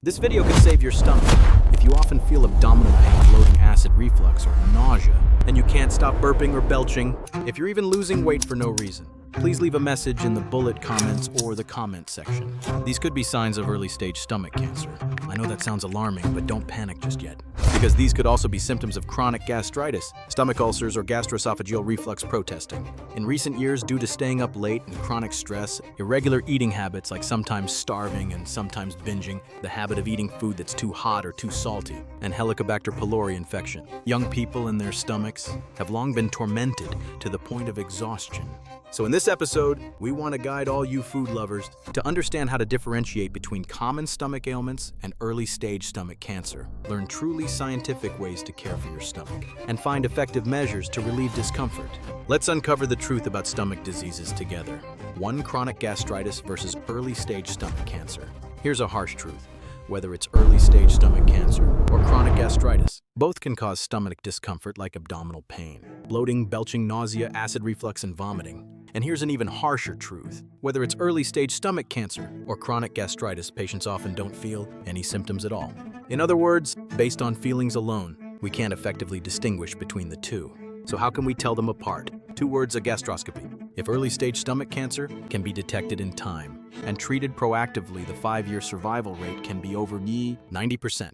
This video could save your stomach. If you often feel abdominal pain, bloating, acid reflux, or nausea, and you can't stop burping or belching, if you're even losing weight for no reason, please leave a message in the bullet comments or the comment section. These could be signs of early-stage stomach cancer. I know that sounds alarming, but don't panic just yet, because these could also be symptoms of chronic gastritis, stomach ulcers, or gastroesophageal reflux protesting. In recent years, due to staying up late and chronic stress, irregular eating habits like sometimes starving and sometimes binging, the habit of eating food that's too hot or too salty, and Helicobacter pylori infection, young people and their stomachs have long been tormented to the point of exhaustion. So in this episode, we want to guide all you food lovers to understand how to differentiate between common stomach ailments and early-stage stomach cancer, learn truly scientific ways to care for your stomach, and find effective measures to relieve discomfort. Let's uncover the truth about stomach diseases together. One, chronic gastritis versus early-stage stomach cancer. Here's a harsh truth. Whether it's early-stage stomach cancer or chronic gastritis, both can cause stomach discomfort like abdominal pain, bloating, belching, nausea, acid reflux, and vomiting. And here's an even harsher truth. Whether it's early-stage stomach cancer or chronic gastritis, patients often don't feel any symptoms at all. In other words, based on feelings alone, we can't effectively distinguish between the two. So how can we tell them apart? 2 words: a gastroscopy. If early-stage stomach cancer can be detected in time and treated proactively, the 5-year survival rate can be over 90%.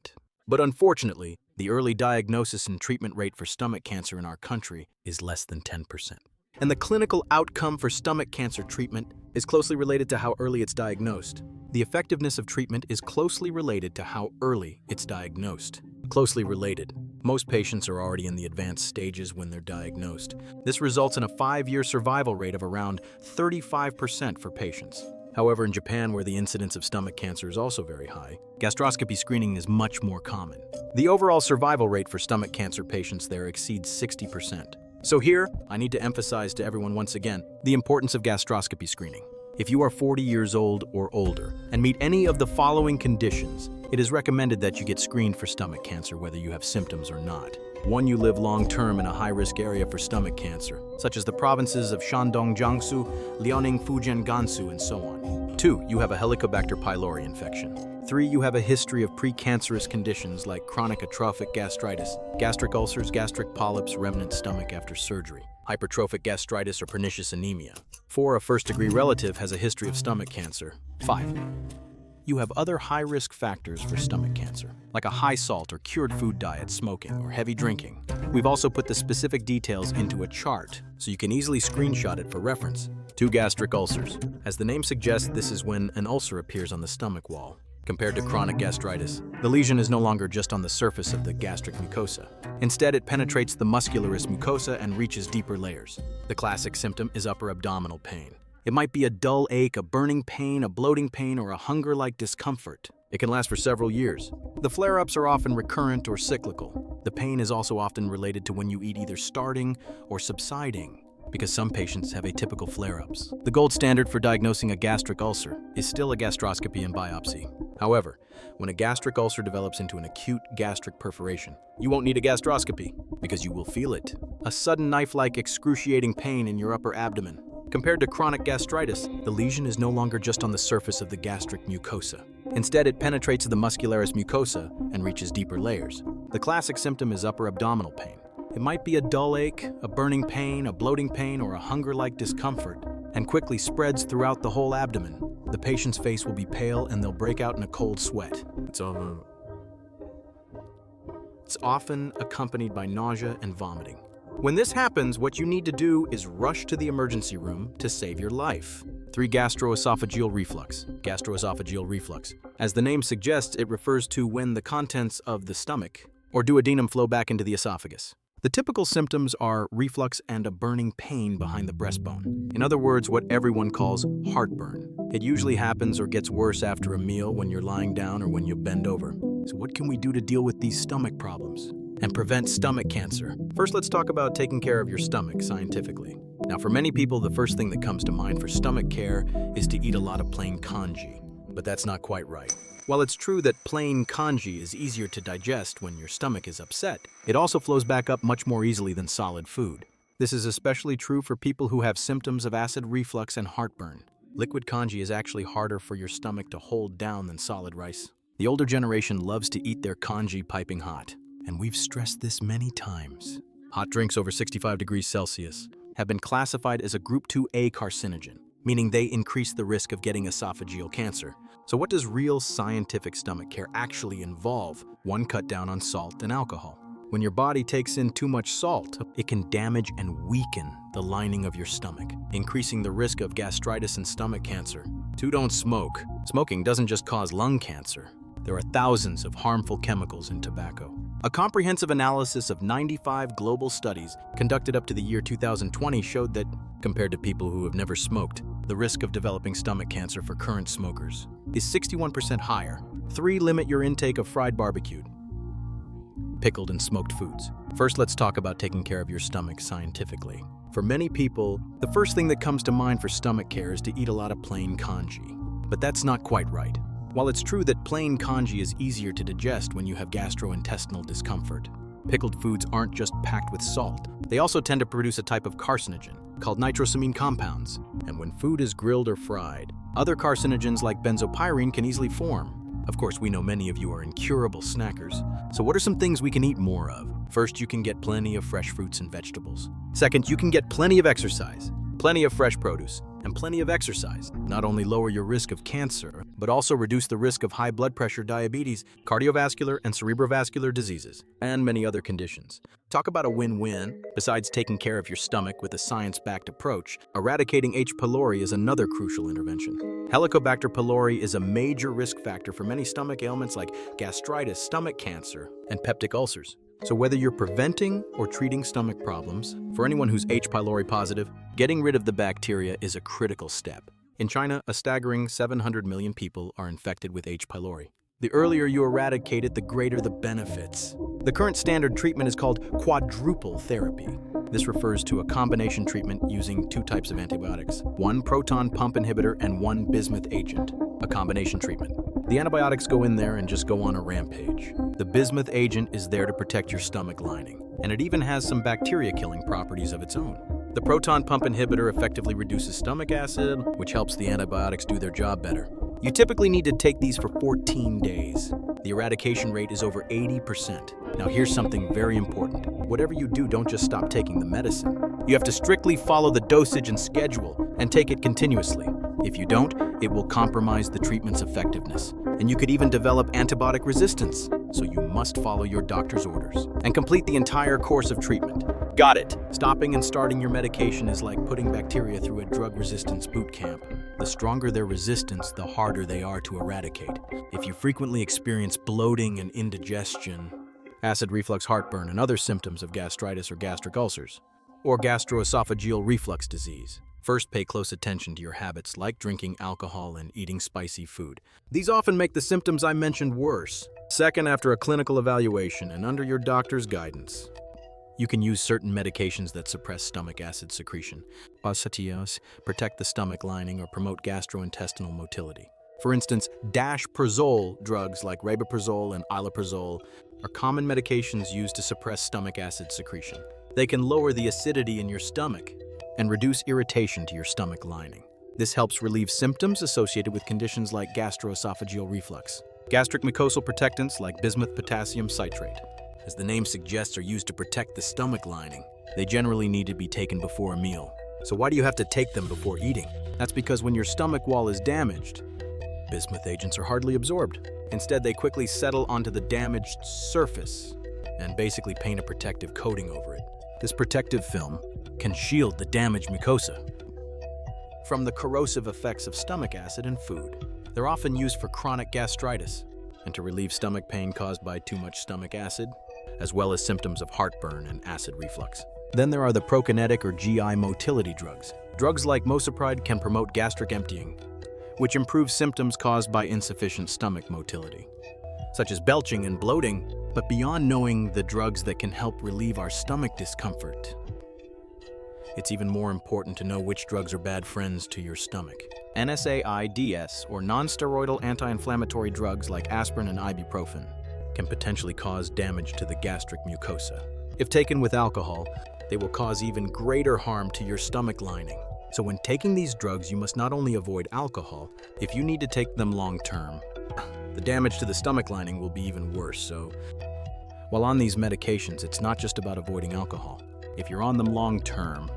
But unfortunately, the early diagnosis and treatment rate for stomach cancer in our country is less than 10%. And the clinical outcome for stomach cancer treatment is closely related to how early it's diagnosed. The effectiveness of treatment is closely related to how early it's diagnosed. Closely related. Most patients are already in the advanced stages when they're diagnosed. This results in a 5-year survival rate of around 35% for patients. However, in Japan, where the incidence of stomach cancer is also very high, gastroscopy screening is much more common. The overall survival rate for stomach cancer patients there exceeds 60%. So here, I need to emphasize to everyone once again the importance of gastroscopy screening. If you are 40 years old or older and meet any of the following conditions, it is recommended that you get screened for stomach cancer whether you have symptoms or not. 1. You live long-term in a high-risk area for stomach cancer, such as the provinces of Shandong, Jiangsu, Liaoning, Fujian, Gansu, and so on. 2. You have a Helicobacter pylori infection. 3. You have a history of precancerous conditions like chronic atrophic gastritis, gastric ulcers, gastric polyps, remnant stomach after surgery, hypertrophic gastritis, or pernicious anemia. 4. A first-degree relative has a history of stomach cancer. 5. You have other high-risk factors for stomach cancer, like a high-salt or cured food diet, smoking, or heavy drinking. We've also put the specific details into a chart, so you can easily screenshot it for reference. 2. Gastric ulcers. As the name suggests, this is when an ulcer appears on the stomach wall. Compared to chronic gastritis, the lesion is no longer just on the surface of the gastric mucosa. Instead, it penetrates the muscularis mucosa and reaches deeper layers. The classic symptom is upper abdominal pain. It might be a dull ache, a burning pain, a bloating pain, or a hunger-like discomfort. It can last for several years. The flare-ups are often recurrent or cyclical. The pain is also often related to when you eat, either starting or subsiding, because some patients have atypical flare-ups. The gold standard for diagnosing a gastric ulcer is still a gastroscopy and biopsy. However, when a gastric ulcer develops into an acute gastric perforation, you won't need a gastroscopy because you will feel it. A sudden knife-like excruciating pain in your upper abdomen. Compared to chronic gastritis, the lesion is no longer just on the surface of the gastric mucosa. Instead, it penetrates the muscularis mucosa and reaches deeper layers. The classic symptom is upper abdominal pain. It might be a dull ache, a burning pain, a bloating pain, or a hunger-like discomfort, and quickly spreads throughout the whole abdomen. The patient's face will be pale and they'll break out in a cold sweat. It's often accompanied by nausea and vomiting. When this happens, what you need to do is rush to the emergency room to save your life. 3. Gastroesophageal reflux. Gastroesophageal reflux. As the name suggests, it refers to when the contents of the stomach or duodenum flow back into the esophagus. The typical symptoms are reflux and a burning pain behind the breastbone. In other words, what everyone calls heartburn. It usually happens or gets worse after a meal, when you're lying down, or when you bend over. So what can we do to deal with these stomach problems and prevent stomach cancer? First, let's talk about taking care of your stomach scientifically. Now, for many people, the first thing that comes to mind for stomach care is to eat a lot of plain congee, but that's not quite right. While it's true that plain congee is easier to digest when your stomach is upset, it also flows back up much more easily than solid food. This is especially true for people who have symptoms of acid reflux and heartburn. Liquid congee is actually harder for your stomach to hold down than solid rice. The older generation loves to eat their congee piping hot, and we've stressed this many times. Hot drinks over 65 degrees Celsius have been classified as a Group 2A carcinogen, meaning they increase the risk of getting esophageal cancer. So what does real scientific stomach care actually involve? One, cut down on salt and alcohol. When your body takes in too much salt, it can damage and weaken the lining of your stomach, increasing the risk of gastritis and stomach cancer. Two, don't smoke. Smoking doesn't just cause lung cancer. There are thousands of harmful chemicals in tobacco. A comprehensive analysis of 95 global studies conducted up to the year 2020 showed that, compared to people who have never smoked, the risk of developing stomach cancer for current smokers is 61% higher. 3, limit your intake of fried barbecued, pickled and smoked foods. First, let's talk about taking care of your stomach scientifically. For many people, the first thing that comes to mind for stomach care is to eat a lot of plain congee. But that's not quite right. While it's true that plain congee is easier to digest when you have gastrointestinal discomfort, pickled foods aren't just packed with salt. They also tend to produce a type of carcinogen called nitrosamine compounds. And when food is grilled or fried, other carcinogens like benzopyrene can easily form. Of course, we know many of you are incurable snackers. So what are some things we can eat more of? First, you can get plenty of fresh fruits and vegetables. Second, you can get plenty of exercise, plenty of fresh produce, and plenty of exercise. Not only lower your risk of cancer, but also reduce the risk of high blood pressure, diabetes, cardiovascular and cerebrovascular diseases, and many other conditions. Talk about a win-win. Besides taking care of your stomach with a science-backed approach, eradicating H. pylori is another crucial intervention. Helicobacter pylori is a major risk factor for many stomach ailments like gastritis, stomach cancer, and peptic ulcers. So whether you're preventing or treating stomach problems, for anyone who's H. pylori positive, getting rid of the bacteria is a critical step. In China, a staggering 700 million people are infected with H. pylori. The earlier you eradicate it, the greater the benefits. The current standard treatment is called quadruple therapy. This refers to a combination treatment using 2 types of antibiotics, 1 proton pump inhibitor and 1 bismuth agent, a combination treatment. The antibiotics go in there and just go on a rampage. The bismuth agent is there to protect your stomach lining, and it even has some bacteria-killing properties of its own. The proton pump inhibitor effectively reduces stomach acid, which helps the antibiotics do their job better. You typically need to take these for 14 days. The eradication rate is over 80%. Now here's something very important. Whatever you do, don't just stop taking the medicine. You have to strictly follow the dosage and schedule and take it continuously. If you don't, it will compromise the treatment's effectiveness, and you could even develop antibiotic resistance. So you must follow your doctor's orders and complete the entire course of treatment. Got it. Stopping and starting your medication is like putting bacteria through a drug resistance boot camp. The stronger their resistance, the harder they are to eradicate. If you frequently experience bloating and indigestion, acid reflux, heartburn, and other symptoms of gastritis or gastric ulcers, or gastroesophageal reflux disease, first pay close attention to your habits like drinking alcohol and eating spicy food. These often make the symptoms I mentioned worse. Second, after a clinical evaluation and under your doctor's guidance, you can use certain medications that suppress stomach acid secretion, protect the stomach lining, or promote gastrointestinal motility. For instance, dashprazole drugs like rabeprazole and iloprozole are common medications used to suppress stomach acid secretion. They can lower the acidity in your stomach and reduce irritation to your stomach lining. This helps relieve symptoms associated with conditions like gastroesophageal reflux. Gastric mucosal protectants like bismuth potassium citrate, as the name suggests, are used to protect the stomach lining. They generally need to be taken before a meal. So why do you have to take them before eating? That's because when your stomach wall is damaged, bismuth agents are hardly absorbed. Instead, they quickly settle onto the damaged surface and basically paint a protective coating over it. This protective film can shield the damaged mucosa from the corrosive effects of stomach acid and food. They're often used for chronic gastritis and to relieve stomach pain caused by too much stomach acid, as well as symptoms of heartburn and acid reflux. Then there are the prokinetic or GI motility drugs. Drugs like mosapride can promote gastric emptying, which improves symptoms caused by insufficient stomach motility, such as belching and bloating. But beyond knowing the drugs that can help relieve our stomach discomfort, it's even more important to know which drugs are bad friends to your stomach. NSAIDs, or non-steroidal anti-inflammatory drugs like aspirin and ibuprofen, can potentially cause damage to the gastric mucosa. If taken with alcohol, they will cause even greater harm to your stomach lining. So when taking these drugs, you must not only avoid alcohol. If you need to take them long-term, the damage to the stomach lining will be even worse. So, while on these medications, it's not just about avoiding alcohol. If you're on them long term,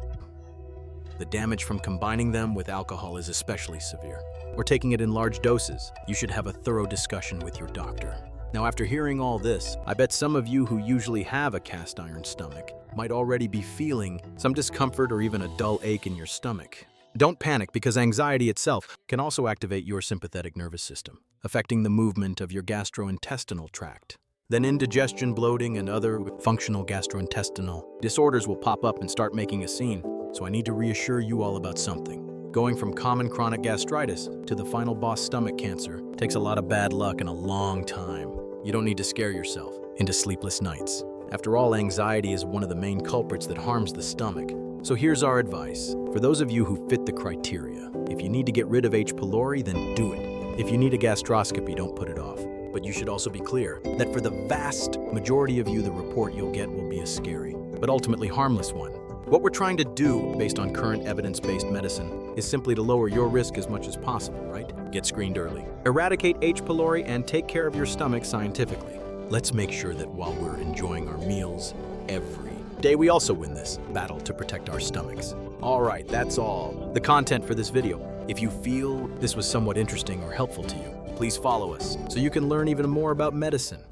the damage from combining them with alcohol is especially severe. Or taking it in large doses. You should have a thorough discussion with your doctor. Now, after hearing all this, I bet some of you who usually have a cast iron stomach might already be feeling some discomfort or even a dull ache in your stomach. Don't panic, because anxiety itself can also activate your sympathetic nervous system, affecting the movement of your gastrointestinal tract. Then indigestion, bloating, and other functional gastrointestinal disorders will pop up and start making a scene. So I need to reassure you all about something. Going from common chronic gastritis to the final boss, stomach cancer, takes a lot of bad luck and a long time. You don't need to scare yourself into sleepless nights. After all, anxiety is one of the main culprits that harms the stomach. So here's our advice. For those of you who fit the criteria, if you need to get rid of H. pylori, then do it. If you need a gastroscopy, don't put it off. But you should also be clear that for the vast majority of you, the report you'll get will be a scary, but ultimately harmless one. What we're trying to do, based on current evidence-based medicine, is simply to lower your risk as much as possible, right? Get screened early. Eradicate H. pylori and take care of your stomach scientifically. Let's make sure that while we're enjoying our meals every day, we also win this battle to protect our stomachs. All right, that's all the content for this video. If you feel this was somewhat interesting or helpful to you, please follow us so you can learn even more about medicine.